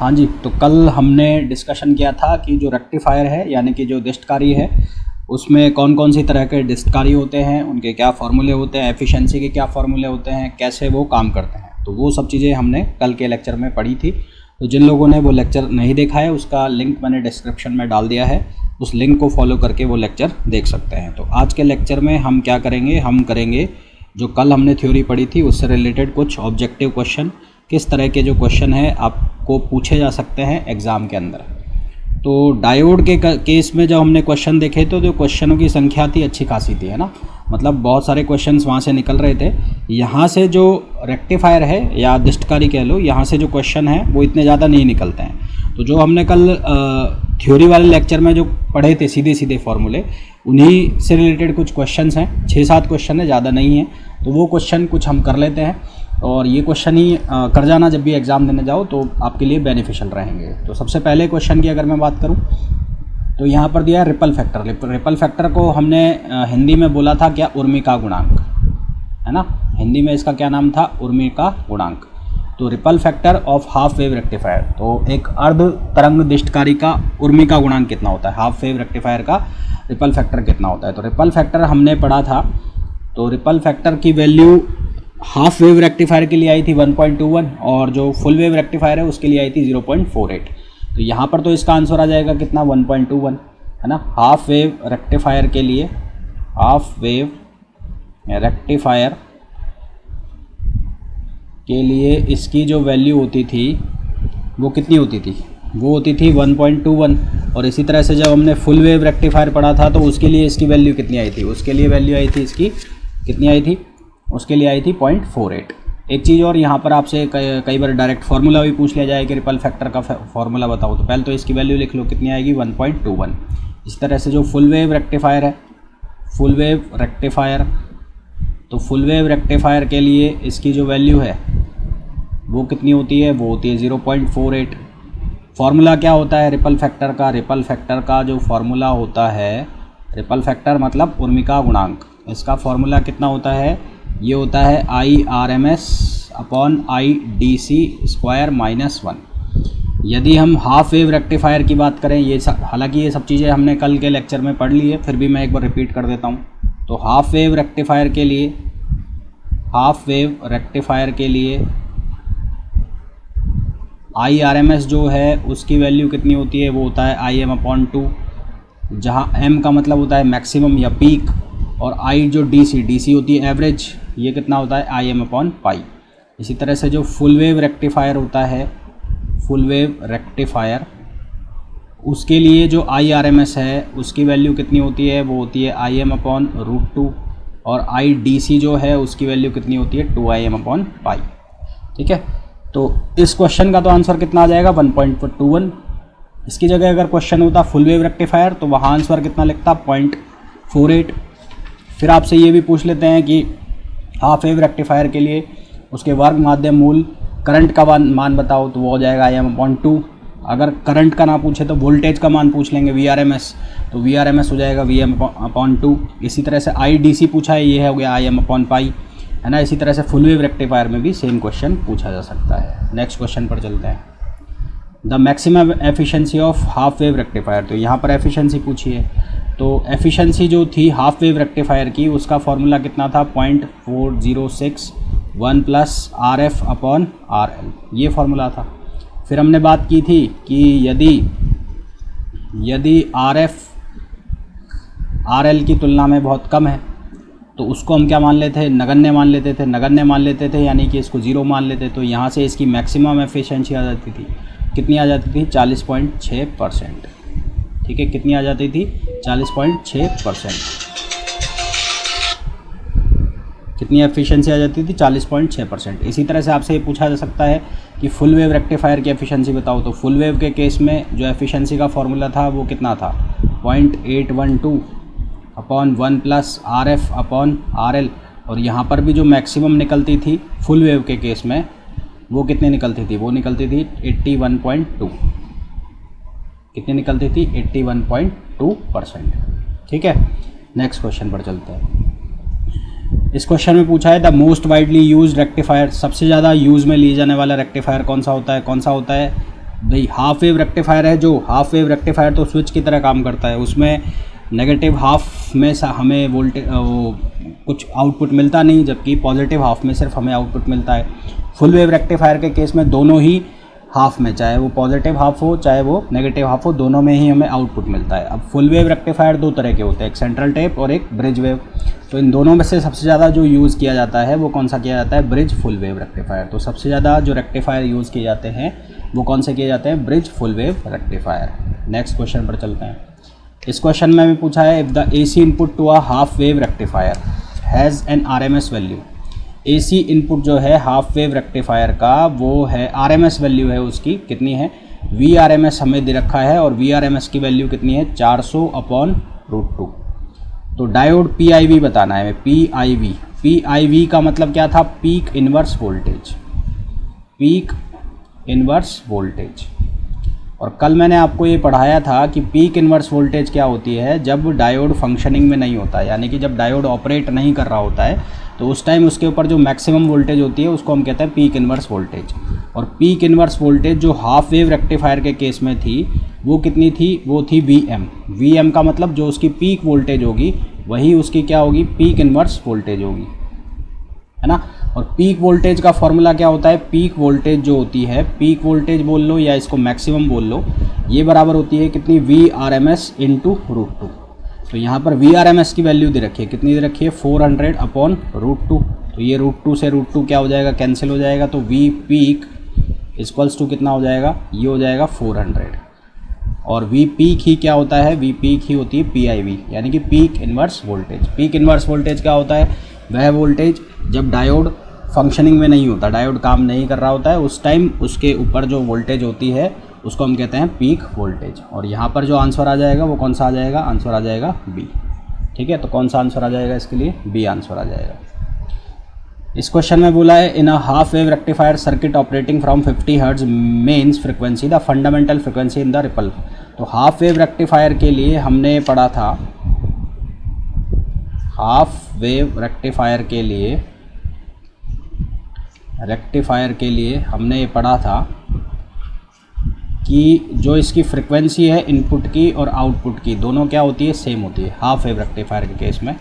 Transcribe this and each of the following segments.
हाँ जी, तो कल हमने डिस्कशन किया था कि जो रेक्टिफायर है यानी कि जो दस्तकारी है उसमें कौन कौन सी तरह के दस्तकारी होते हैं, उनके क्या फार्मूले होते हैं, एफिशिएंसी के क्या फार्मूले होते हैं, कैसे वो काम करते हैं। तो वो सब चीज़ें हमने कल के लेक्चर में पढ़ी थी। तो जिन लोगों ने वो लेक्चर नहीं देखा है उसका लिंक मैंने डिस्क्रिप्शन में डाल दिया है, उस लिंक को फॉलो करके वो लेक्चर देख सकते हैं। तो आज के लेक्चर में हम क्या करेंगे, हम करेंगे जो कल हमने थ्योरी पढ़ी थी उससे रिलेटेड कुछ ऑब्जेक्टिव क्वेश्चन, किस तरह के जो क्वेश्चन है आपको पूछे जा सकते हैं एग्ज़ाम के अंदर। तो डायोड के केस में जब हमने क्वेश्चन देखे तो जो क्वेश्चनों की संख्या थी अच्छी खासी थी, है ना, मतलब बहुत सारे क्वेश्चन्स वहाँ से निकल रहे थे। यहाँ से जो रेक्टिफायर है या दस्तकारी कह लो, यहाँ से जो क्वेश्चन है वो इतने ज़्यादा नहीं निकलते हैं। तो जो हमने कल थ्योरी वाले लेक्चर में जो पढ़े थे सीधे सीधे फार्मूले, उन्हीं से रिलेटेड कुछ क्वेश्चंस हैं, 6-7 क्वेश्चन है, ज़्यादा नहीं है। तो वो क्वेश्चन कुछ हम कर लेते हैं और ये क्वेश्चन ही कर जाना जब भी एग्ज़ाम देने जाओ तो आपके लिए बेनिफिशियल रहेंगे। तो सबसे पहले क्वेश्चन की अगर मैं बात करूं तो यहाँ पर दिया है रिपल फैक्टर। रिपल फैक्टर को हमने हिंदी में बोला था क्या, उर्मी का गुणांक, है ना। हिंदी में इसका क्या नाम था, उर्मी का गुणांक। तो ripple factor of half wave rectifier, तो एक अर्ध तरंग दस्तकारी का उर्मी का गुणांक कितना होता है, हाफ वेव रेक्टिफायर का रिपल फैक्टर कितना होता है। तो रिपल फैक्टर हमने पढ़ा था, तो रिपल फैक्टर की वैल्यू हाफ वेव रेक्टिफायर के लिए आई थी 1.21 और जो फुल वेव रेक्टिफायर है उसके लिए आई थी 0.48। तो यहाँ पर तो इसका आंसर आ जाएगा कितना, 1.21, है ना। हाफ वेव रेक्टिफायर के लिए, हाफ वेव रेक्टिफायर के लिए इसकी जो वैल्यू होती थी वो कितनी होती थी, वो होती थी 1.21। और इसी तरह से जब हमने फुल वेव रेक्टिफायर पढ़ा था तो उसके लिए इसकी वैल्यू कितनी आई थी, उसके लिए वैल्यू आई थी इसकी कितनी आई थी, उसके लिए आई थी 0.48। एक चीज़ और, यहाँ पर आपसे कई बार डायरेक्ट फार्मूला भी पूछ लिया जाए कि रिपल फैक्टर का फार्मूला बताओ, तो पहले तो इसकी वैल्यू लिख लो, कितनी आएगी, 1.21। इस तरह से जो फुल वेव रेक्टिफायर है, फुल वेव रेक्टिफायर, तो फुल वेव रेक्टिफायर के लिए इसकी जो वैल्यू है वो कितनी होती है, वो होती है 0.48। फार्मूला क्या होता है रिपल फैक्टर का, रिपल फैक्टर का जो फार्मूला होता है, रिपल फैक्टर मतलब उर्मी का गुणांक, इसका फार्मूला कितना होता है, ये होता है IRMS upon IDC square minus 1। यदि हम हाफ वेव रेक्टिफायर की बात करें, ये हालांकि ये सब चीज़ें हमने कल के लेक्चर में पढ़ ली है, फिर भी मैं एक बार रिपीट कर देता हूँ। तो हाफ वेव रेक्टिफायर के लिए, हाफ वेव रेक्टिफायर के लिए IRMS जो है उसकी वैल्यू कितनी होती है, वो होता है IM अपॉन 2, जहाँ M का मतलब होता है मैक्सिमम या पीक, और I जो DC होती है एवरेज, ये कितना होता है IM अपॉन पाई। इसी तरह से जो फुल वेव रेक्टिफायर होता है, फुल वेव रेक्टिफायर, उसके लिए जो IRMS है उसकी वैल्यू कितनी होती है, वो होती है IM अपॉन √2, और IDC जो है उसकी वैल्यू कितनी होती है, 2IM अपॉन पाई। ठीक है, तो इस क्वेश्चन का तो आंसर कितना आ जाएगा, 1.21। इसकी जगह अगर क्वेश्चन होता फुल वेव रेक्टिफायर तो वहाँ आंसर कितना लिखता, 0.48। फिर आपसे ये भी पूछ लेते हैं कि हाफ वेव रेक्टिफायर के लिए उसके वर्ग माध्यम मूल करंट का मान बताओ, तो वो हो जाएगा IM अपॉन 2। अगर करंट का ना पूछे तो वोल्टेज का मान पूछ लेंगे, VRMS, तो VRMS हो जाएगा VM अपॉन 2। इसी तरह से IDC पूछा है, ये हो गया IM अपॉन पाई, है ना। इसी तरह से फुल वेव रेक्टिफायर में भी सेम क्वेश्चन पूछा जा सकता है। नेक्स्ट क्वेश्चन पर चलते हैं, the maximum efficiency of half wave rectifier. तो यहाँ पर एफिशिएंसी पूछी है, तो एफिशिएंसी जो थी हाफ वेव रेक्टिफायर की उसका फार्मूला कितना था, 0.4061 प्लस RF अपॉन RL, ये फार्मूला था। फिर हमने बात की थी कि यदि RF RL की तुलना में बहुत कम है तो उसको हम क्या मान लेते थे, नगण्य मान लेते थे, नगण्य मान लेते थे यानी कि इसको 0 मान लेते। तो यहाँ से इसकी मैक्सिमम एफिशिएंसी आ जाती थी, कितनी आ जाती थी, 40.6%। ठीक है, कितनी आ जाती थी, 40.6%। कितनी एफिशिएंसी आ जाती थी, 40.6%। इसी तरह से आपसे ये पूछा जा सकता है कि फुल वेव रेक्टिफायर की एफिशिएंसी बताओ, तो फुल वेव के केस में जो एफिशिएंसी का फार्मूला था वो कितना था, 0.812 upon 1 plus RF upon RL। और यहाँ पर भी जो मैक्सिमम निकलती थी फुल वेव के केस में वो कितनी निकलती थी, वो निकलती थी 81.2। कितनी निकलती थी, 81.2%। ठीक है, नेक्स्ट क्वेश्चन पर चलते हैं। इस क्वेश्चन में पूछा है the most widely used rectifier, सबसे ज़्यादा यूज़ में ली जाने वाला रेक्टिफायर कौन सा होता है, भाई हाफ वेव रेक्टिफायर है, जो हाफ वेव रेक्टिफायर तो स्विच की तरह काम करता है, उसमें नेगेटिव हाफ में हमें वोल्टेज कुछ आउटपुट मिलता नहीं, जबकि पॉजिटिव हाफ में सिर्फ हमें आउटपुट मिलता है। फुल वेव रेक्टिफायर के केस में दोनों ही हाफ में, चाहे वो पॉजिटिव हाफ हो चाहे वो नेगेटिव हाफ हो, दोनों में ही हमें आउटपुट मिलता है। अब फुल वेव रेक्टिफायर दो तरह के होते हैं, एक सेंट्रल टेप और एक ब्रिज वेव। तो इन दोनों में से सबसे ज़्यादा जो यूज़ किया जाता है वो कौन सा किया जाता है? Bridge full wave rectifier. तो सबसे ज़्यादा जो रेक्टिफायर यूज़ किए जाते हैं वो कौन से किए जाते हैं? Bridge full wave rectifier. Next question पर चलते हैं। इस क्वेश्चन में हमें पूछा है, if the AC input to a half wave rectifier has an RMS value. AC input जो है हाफ वेव रेक्टिफायर का वो है, RMS वैल्यू है उसकी कितनी है? VRMS हमें दे रखा है और VRMS की वैल्यू कितनी है? 400/√2। तो डायोड PIV बताना है, PIV। PIV का मतलब क्या था? Peak inverse voltage, peak inverse voltage. और कल मैंने आपको ये पढ़ाया था कि पीक इनवर्स वोल्टेज क्या होती है? जब डायोड फंक्शनिंग में नहीं होता है, यानी कि जब डायोड ऑपरेट नहीं कर रहा होता है, तो उस टाइम उसके ऊपर जो मैक्सिमम वोल्टेज होती है उसको हम कहते हैं पीक इनवर्स वोल्टेज। और पीक इनवर्स वोल्टेज जो हाफ वेव रेक्टिफायर के केस में थी वो कितनी थी? वो थी VM। VM का मतलब जो उसकी पीक वोल्टेज होगी वही उसकी क्या होगी? पीक इनवर्स वोल्टेज होगी, है ना। और पीक वोल्टेज का फॉर्मूला क्या होता है? पीक वोल्टेज जो होती है, पीक वोल्टेज बोल लो या इसको मैक्सिमम बोल लो, ये बराबर होती है कितनी? VRMS × √2। तो यहाँ पर VRMS की वैल्यू दे रखी है, कितनी दे रखी है? 400/√2। तो ये √2 से √2 क्या हो जाएगा? कैंसिल हो जाएगा। तो V पीक इक्वल्स टू कितना हो जाएगा? ये हो जाएगा 400। और V पीक ही क्या होता है? V पीक ही होती है PIV, यानी कि peak inverse voltage. Peak inverse voltage क्या होता है? वह वोल्टेज जब डायोड फंक्शनिंग में नहीं होता, डायोड काम नहीं कर रहा होता है, उस टाइम उसके ऊपर जो वोल्टेज होती है उसको हम कहते हैं पीक वोल्टेज। और यहाँ पर जो आंसर आ जाएगा वो कौन सा आ जाएगा? आंसर आ जाएगा B। ठीक है, तो कौन सा आंसर आ जाएगा इसके लिए? B आंसर आ जाएगा। इस क्वेश्चन में बोला है, in a half wave rectifier circuit operating from 50 hertz mains frequency the fundamental frequency in the ripple. तो हाफ वेव रेक्टिफायर के लिए हमने पढ़ा था, हाफ वेव रेक्टिफायर के लिए हमने ये पढ़ा था कि जो इसकी फ्रिक्वेंसी है इनपुट की और आउटपुट की, दोनों क्या होती है? सेम होती है हाफ वेव रेक्टिफायर के केस में।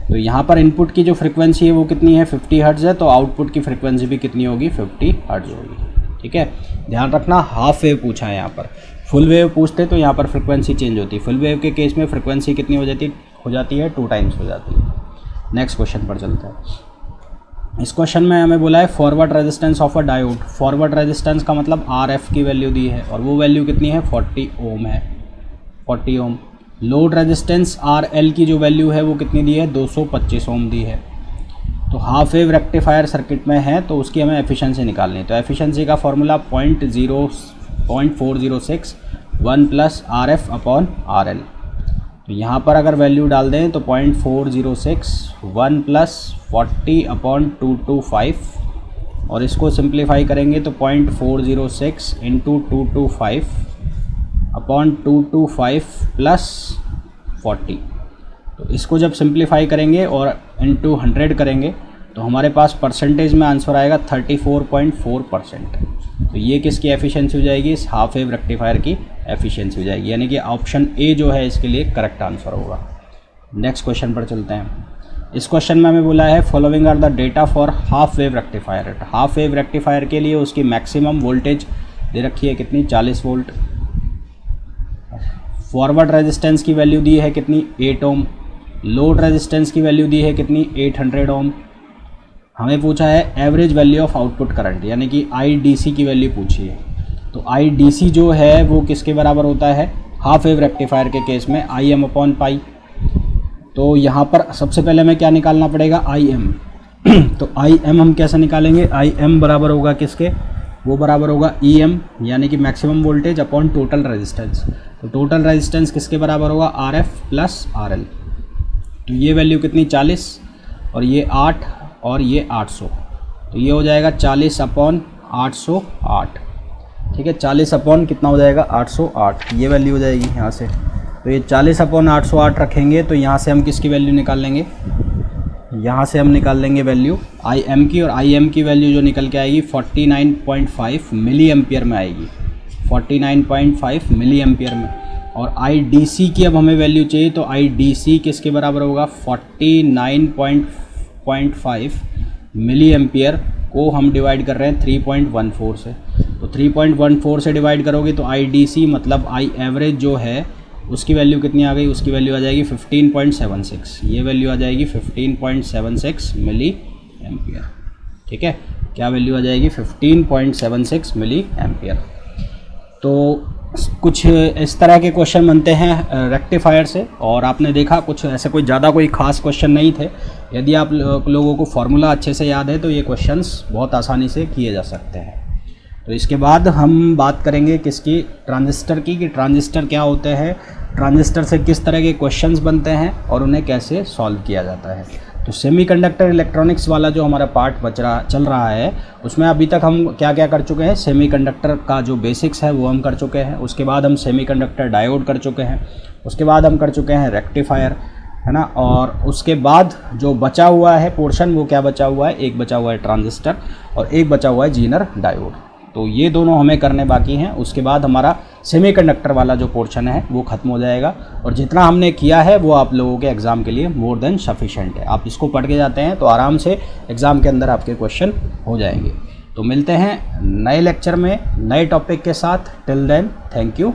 तो यहाँ पर इनपुट की जो फ्रिक्वेंसी है वो कितनी है? 50 हर्ट्ज है, तो आउटपुट की फ्रिक्वेंसी भी कितनी होगी? 50 हर्ट्ज होगी। ठीक है, ध्यान रखना, हाफ वेव पूछा है यहाँ पर। फुल वेव पूछते तो यहाँ पर फ्रिक्वेंसी चेंज होती है। फुल वेव के केस में फ्रिक्वेंसी कितनी हो जाती है? 2 टाइम्स हो जाती है। नेक्स्ट क्वेश्चन पर चलते हैं। इस क्वेश्चन में हमें बोला है forward resistance of a diode. Forward resistance का मतलब RF की वैल्यू दी है और वो वैल्यू कितनी है? 40 ओम है, 40 ओम। लोड रेजिस्टेंस RL की जो वैल्यू है वो कितनी दी है? 225 ओम दी है। तो हाफ वेव रेक्टिफायर सर्किट में है तो उसकी हमें एफिशिएंसी निकालनी है। तो एफिशिएंसी का फॉर्मूला 0.406 1 + RF/RL। तो यहाँ पर अगर वैल्यू डाल दें तो 0.406 1 + 40/225, और इसको सिंप्लीफाई करेंगे तो 0.406 × 225/225 + 40। तो इसको जब सिंप्लीफाई करेंगे और × 100 करेंगे तो हमारे पास परसेंटेज में आंसर आएगा 34.4%। तो ये किसकी एफिशिएंसी हो जाएगी? इस हाफ वेव रेक्टिफायर की एफिशिएंसी हो जाएगी, यानी कि ऑप्शन ए जो है इसके लिए करेक्ट आंसर होगा। नेक्स्ट क्वेश्चन पर चलते हैं। इस क्वेश्चन में हमें बोला है following are the data for half wave rectifier. Half wave rectifier के लिए उसकी मैक्सिमम वोल्टेज दे रखी है कितनी? 40 वोल्ट। फॉरवर्ड रेजिस्टेंस की वैल्यू दी है कितनी? 8 ओम। लोड रेजिस्टेंस की वैल्यू दी है कितनी? 800 ओम। हमें पूछा है average value of output current, यानी कि IDC की वैल्यू पूछी है। तो IDC जो है वो किसके बराबर होता है? हाफ वेव रेक्टिफायर के केस में Im/π। तो यहाँ पर सबसे पहले हमें क्या निकालना पड़ेगा? IM। तो IM हम कैसे निकालेंगे? IM बराबर होगा किसके? वो बराबर होगा EM, यानी कि maximum voltage upon total resistance. तो टोटल रेजिस्टेंस किसके बराबर होगा? RF + RL। तो ये वैल्यू कितनी? 40, और ये 8, और ये 800। तो ये हो जाएगा 40/808। ठीक है, 40 कितना हो जाएगा? 808। ये वैल्यू हो जाएगी यहाँ से। तो ये 40/808 रखेंगे तो यहाँ से हम किसकी वैल्यू निकाल लेंगे? यहाँ से हम निकाल लेंगे वैल्यू IM की, और IM की वैल्यू जो निकल के आएगी 49.5 मिली एम्पियर में आएगी। 49.5 मिली एम्पियर में। और IDC की अब हमें वैल्यू चाहिए, तो IDC किसके बराबर होगा, 49.5 मिली एम्पियर को हम डिवाइड कर रहे हैं 3.14 से। तो 3.14 से डिवाइड करोगे तो IDC मतलब आई एवरेज जो है उसकी वैल्यू कितनी आ गई, उसकी वैल्यू आ जाएगी 15.76। ये वैल्यू आ जाएगी 15.76 मिली एम्पियर। ठीक है, क्या वैल्यू आ जाएगी, 15.76 मिली एम्पियर। तो कुछ इस तरह के क्वेश्चन बनते हैं रेक्टिफायर से, और आपने देखा कुछ ऐसे कोई ज़्यादा कोई ख़ास क्वेश्चन नहीं थे। यदि आप लोगों को फार्मूला अच्छे से याद है तो ये क्वेश्चंस बहुत आसानी से किए जा सकते हैं। तो इसके बाद हम बात करेंगे किसकी, ट्रांजिस्टर की, कि ट्रांजिस्टर क्या होते हैं, ट्रांजिस्टर से किस तरह के क्वेश्चंस बनते हैं और उन्हें कैसे सॉल्व किया जाता है। तो सेमीकंडक्टर इलेक्ट्रॉनिक्स वाला जो हमारा पार्ट चल रहा है उसमें अभी तक हम क्या क्या कर चुके हैं, सेमीकंडक्टर का जो बेसिक्स है वो हम कर चुके हैं। उसके बाद हम सेमीकंडक्टर डायोड कर चुके हैं। उसके बाद हम कर चुके हैं रेक्टिफायर, है ना। और उसके बाद जो बचा हुआ है पोर्शन, वो क्या बचा हुआ है, एक बचा हुआ है ट्रांजिस्टर और एक बचा हुआ है जीनर डायोड। तो ये दोनों हमें करने बाकी हैं। उसके बाद हमारा सेमीकंडक्टर वाला जो पोर्शन है वो ख़त्म हो जाएगा, और जितना हमने किया है वो आप लोगों के एग्ज़ाम के लिए मोर देन सफिशेंट है। आप इसको पढ़ के जाते हैं तो आराम से एग्ज़ाम के अंदर आपके क्वेश्चन हो जाएंगे। तो मिलते हैं नए लेक्चर में नए टॉपिक के साथ। Till then, thank you.